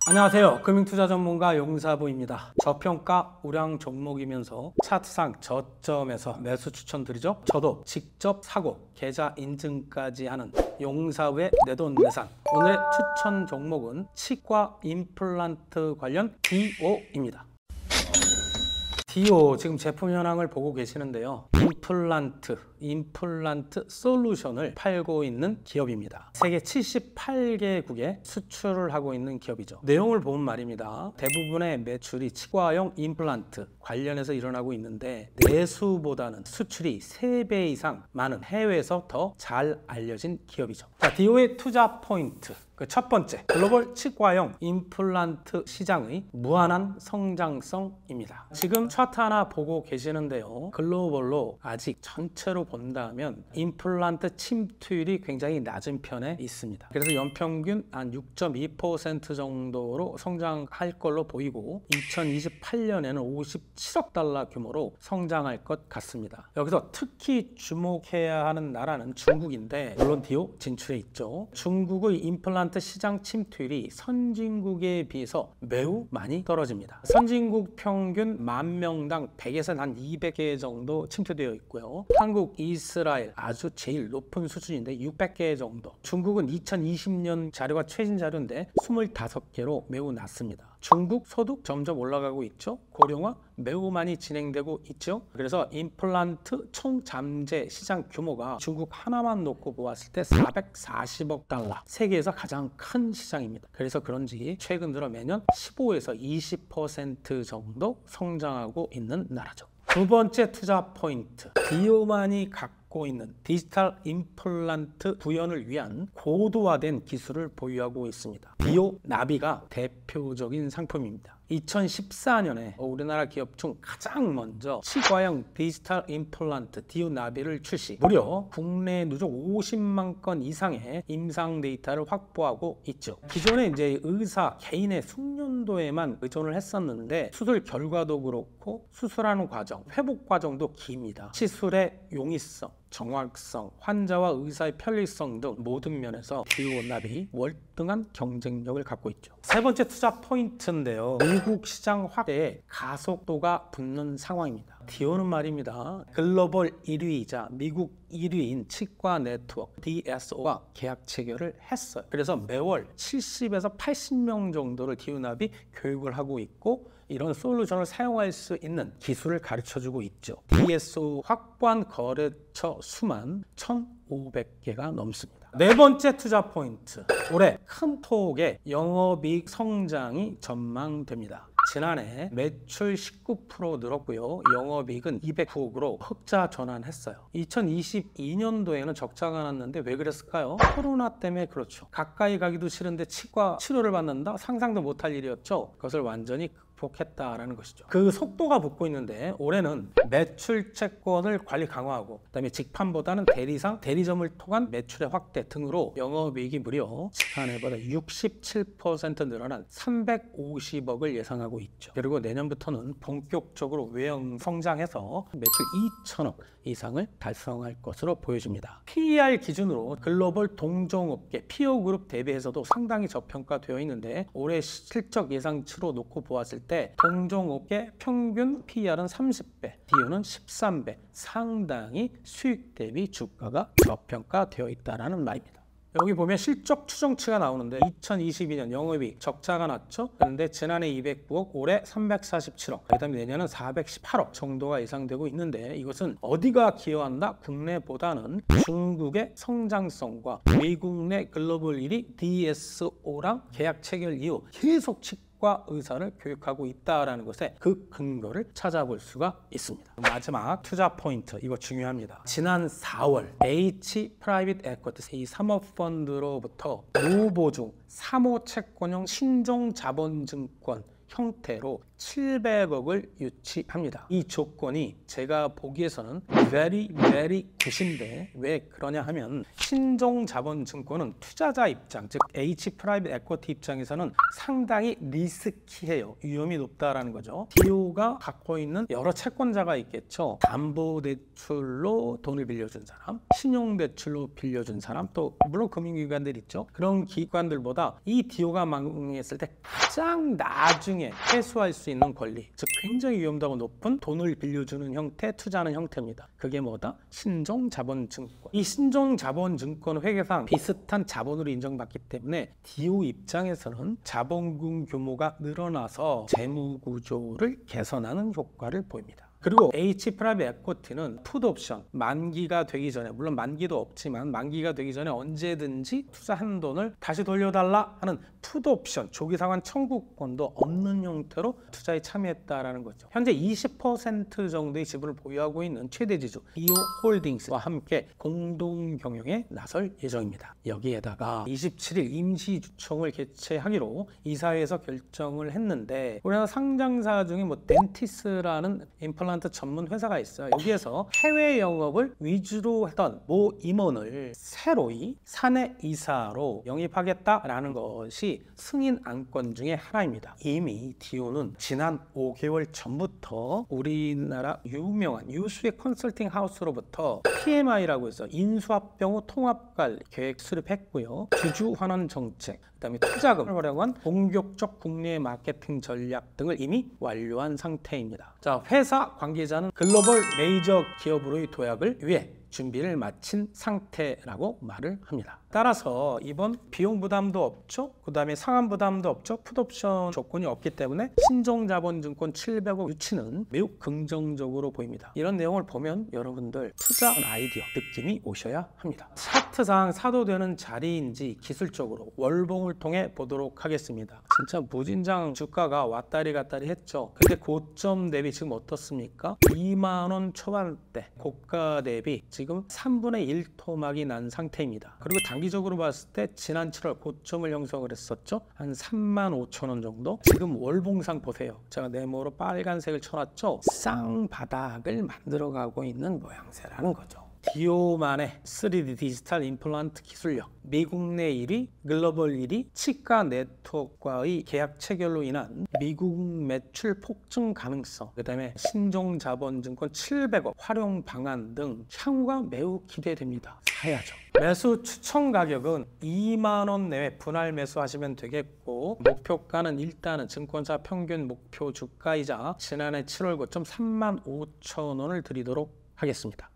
안녕하세요. 금융투자 전문가 용사부입니다. 저평가 우량 종목이면서 차트상 저점에서 매수 추천드리죠. 저도 직접 사고 계좌 인증까지 하는 용사부의 내돈내산. 오늘의 추천 종목은 치과 임플란트 관련 DO입니다. 디오 지금 제품 현황을 보고 계시는데요. 임플란트 솔루션을 팔고 있는 기업입니다. 세계 78개국에 수출을 하고 있는 기업이죠. 내용을 보면 말입니다. 대부분의 매출이 치과용 임플란트 관련해서 일어나고 있는데 내수보다는 수출이 3배 이상 많은 해외에서 더 잘 알려진 기업이죠. 자, 디오의 투자 포인트. 첫 번째, 글로벌 치과용 임플란트 시장의 무한한 성장성입니다. 지금 차트 하나 보고 계시는데요. 글로벌로 아직 전체로 본다면 임플란트 침투율이 굉장히 낮은 편에 있습니다. 그래서 연평균 한 6.2% 정도로 성장할 걸로 보이고 2028년에는 57억 달러 규모로 성장할 것 같습니다. 여기서 특히 주목해야 하는 나라는 중국인데 물론 디오 진출해 있죠. 중국의 임플란트 시장 침투율이 선진국에 비해서 매우 많이 떨어집니다. 선진국 평균 10,000명당 100에서 한 200개 정도 침투되어 있고요. 한국, 이스라엘 아주 제일 높은 수준인데 600개 정도. 중국은 2020년 자료가 최신 자료인데 25개로 매우 낮습니다. 중국 소득 점점 올라가고 있죠. 고령화 매우 많이 진행되고 있죠. 그래서 임플란트 총 잠재 시장 규모가 중국 하나만 놓고 보았을 때 440억 달러. 세계에서 가장 큰 시장입니다. 그래서 그런지 최근 들어 매년 15에서 20% 정도 성장하고 있는 나라죠. 두 번째 투자 포인트. 디오만이 갖고 있는 디지털 임플란트 구현을 위한 고도화된 기술을 보유하고 있습니다. 디오 나비가 대표적인 상품입니다. 2014년에 우리나라 기업 중 가장 먼저 치과형 디지털 임플란트 디오 나비를 출시. 무려 국내 누적 50만 건 이상의 임상 데이터를 확보하고 있죠. 기존에 이제 의사 개인의 숙련도에만 의존을 했었는데 수술 결과도 그렇고 수술하는 과정, 회복 과정도 깁니다. 시술의 용이성, 정확성, 환자와 의사의 편리성 등 모든 면에서 디오 나비 월등한 경쟁력을 갖고 있죠. 세 번째 투자 포인트인데요. 미국 시장 확대에 가속도가 붙는 상황입니다. 디오는 말입니다. 글로벌 1위이자 미국 1위인 치과 네트워크 DSO와 계약 체결을 했어요. 그래서 매월 70에서 80명 정도를 디오나비 교육을 하고 있고 이런 솔루션을 사용할 수 있는 기술을 가르쳐주고 있죠. DSO 확보한 거래처 수만 1,500개가 넘습니다. 네 번째 투자 포인트. 올해 큰 폭의 영업이익 성장이 전망됩니다. 지난해 매출 19% 늘었고요. 영업이익은 209억으로 흑자 전환했어요. 2022년도에는 적자가 났는데 왜 그랬을까요? 코로나 때문에 그렇죠. 가까이 가기도 싫은데 치과 치료를 받는다? 상상도 못할 일이었죠. 그것을 완전히 극복했다라는 것이죠. 그 속도가 붙고 있는데 올해는 매출 채권을 관리 강화하고 그다음에 직판보다는 대리상, 대리점을 통한 매출의 확대 등으로 영업이익이 무려 지난해보다 67% 늘어난 350억을 예상하고 있죠. 그리고 내년부터는 본격적으로 외형 성장해서 매출 2천억 이상을 달성할 것으로 보여집니다. PER 기준으로 글로벌 동종업계 피어그룹 대비해서도 상당히 저평가되어 있는데 올해 실적 예상치로 놓고 보았을 때 동종업계 평균 PER은 30배, 디오는 13배, 상당히 수익 대비 주가가 저평가되어 있다는 말입니다. 여기 보면 실적 추정치가 나오는데 2022년 영업이익 적자가 났죠. 그런데 지난해 209억, 올해 347억, 그 다음에 내년은 418억 정도가 예상되고 있는데 이것은 어디가 기여한다? 국내보다는 중국의 성장성과 미국 내 글로벌 1위 DSO랑 계약 체결 이후 계속 의사를 교육하고 있다는 것에 그 근거를 찾아볼 수가 있습니다. 마지막 투자 포인트, 이거 중요합니다. 지난 4월 H 프라이빗 에쿼티 이 사모펀드로부터 무보증 사모채권형 신종자본증권 형태로 700억을 유치합니다. 이 조건이 제가 보기에서는 very 굿인데 왜 그러냐 하면 신종자본증권은 투자자 입장, 즉 H 프라이빗 에쿼티 입장에서는 상당히 리스키해요. 위험이 높다라는 거죠. 디오가 갖고 있는 여러 채권자가 있겠죠. 담보대출로 돈을 빌려준 사람, 신용대출로 빌려준 사람, 또 물론 금융기관들 있죠. 그런 기관들보다 이 디오가 망했을 때 가장 나중에 회수할 수 있는 권리, 즉 굉장히 위험도가 높은 돈을 빌려주는 형태, 투자하는 형태입니다. 그게 뭐다? 신종자본증권. 이 신종자본증권 회계상 비슷한 자본으로 인정받기 때문에 DO 입장에서는 자본금 규모가 늘어나서 재무 구조를 개선하는 효과를 보입니다. 그리고 H 프라이빗 에쿼티는 풋 옵션, 만기가 되기 전에, 물론 만기도 없지만 만기가 되기 전에 언제든지 투자한 돈을 다시 돌려달라 하는 풋 옵션, 조기 상환 청구권도 없는 형태로 투자에 참여했다라는 거죠. 현재 20% 정도의 지분을 보유하고 있는 최대 지주 디오 홀딩스와 함께 공동 경영에 나설 예정입니다. 여기에다가 27일 임시주총을 개최하기로 이사회에서 결정을 했는데, 우리나라 상장사 중에 뭐 덴티스라는 임플란트 전문 회사가 있어요. 여기에서 해외 영업을 위주로 했던 모 임원을 새로이 사내 이사로 영입하겠다라는 것이 승인 안건 중에 하나입니다. 이미 디오는 지난 5개월 전부터 우리나라 유명한 유수의 컨설팅 하우스로부터 PMI라고 해서 인수합병 후 통합관리 계획 수립했고요. 주주 환원 정책, 그다음에 투자금을 활용한 본격적 국내 마케팅 전략 등을 이미 완료한 상태입니다. 자, 회사 관계자는 글로벌 메이저 기업으로의 도약을 위해 준비를 마친 상태라고 말을 합니다. 따라서 이번 비용 부담도 없죠. 그 다음에 상환 부담도 없죠. 풋옵션 조건이 없기 때문에 신종자본증권 700억 유치는 매우 긍정적으로 보입니다. 이런 내용을 보면 여러분들 투자 아이디어 느낌이 오셔야 합니다. 차트상 사도 되는 자리인지 기술적으로 월봉을 통해 보도록 하겠습니다. 진짜 무진장 주가가 왔다리 갔다리 했죠. 근데 고점 대비 지금 어떻습니까? 2만 원 초반대, 고가 대비 지금 3분의 1 토막이 난 상태입니다. 그리고 단기적으로 봤을 때 지난 7월 고점을 형성을 했었죠. 한 3만 5천 원 정도. 지금 월봉상 보세요. 제가 네모로 빨간색을 쳐놨죠. 쌍바닥을 만들어가고 있는 모양새라는 거죠. 디오만의 3D 디지털 임플란트 기술력, 미국 내 1위, 글로벌 1위, 치과 네트워크와의 계약 체결로 인한 미국 매출 폭증 가능성, 그 다음에 신종자본증권 700억 활용 방안 등 향후가 매우 기대됩니다. 사야죠. 매수 추천 가격은 2만 원 내외 분할 매수하시면 되겠고, 목표가는 일단은 증권사 평균 목표 주가이자 지난해 7월 고점 3만 5천 원을 드리도록 하겠습니다.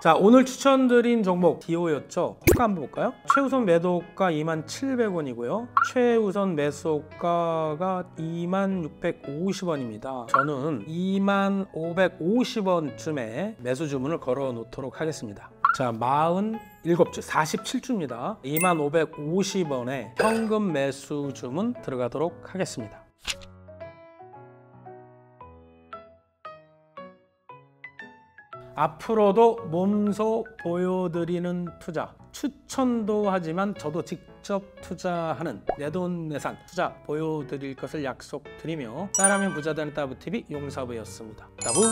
자, 오늘 추천드린 종목 디오였죠. 호가 한번 볼까요? 최우선 매도가 27,700원이고요. 최우선 매수가가 26,650원입니다. 저는 25,550원쯤에 매수 주문을 걸어 놓도록 하겠습니다. 자, 47주, 47주입니다. 25,550원에 현금 매수 주문 들어가도록 하겠습니다. 앞으로도 몸소 보여드리는 투자, 추천도 하지만 저도 직접 투자하는 내돈내산 투자 보여드릴 것을 약속드리며, 따라하면 부자 되는 따부TV 용사부였습니다. 따부!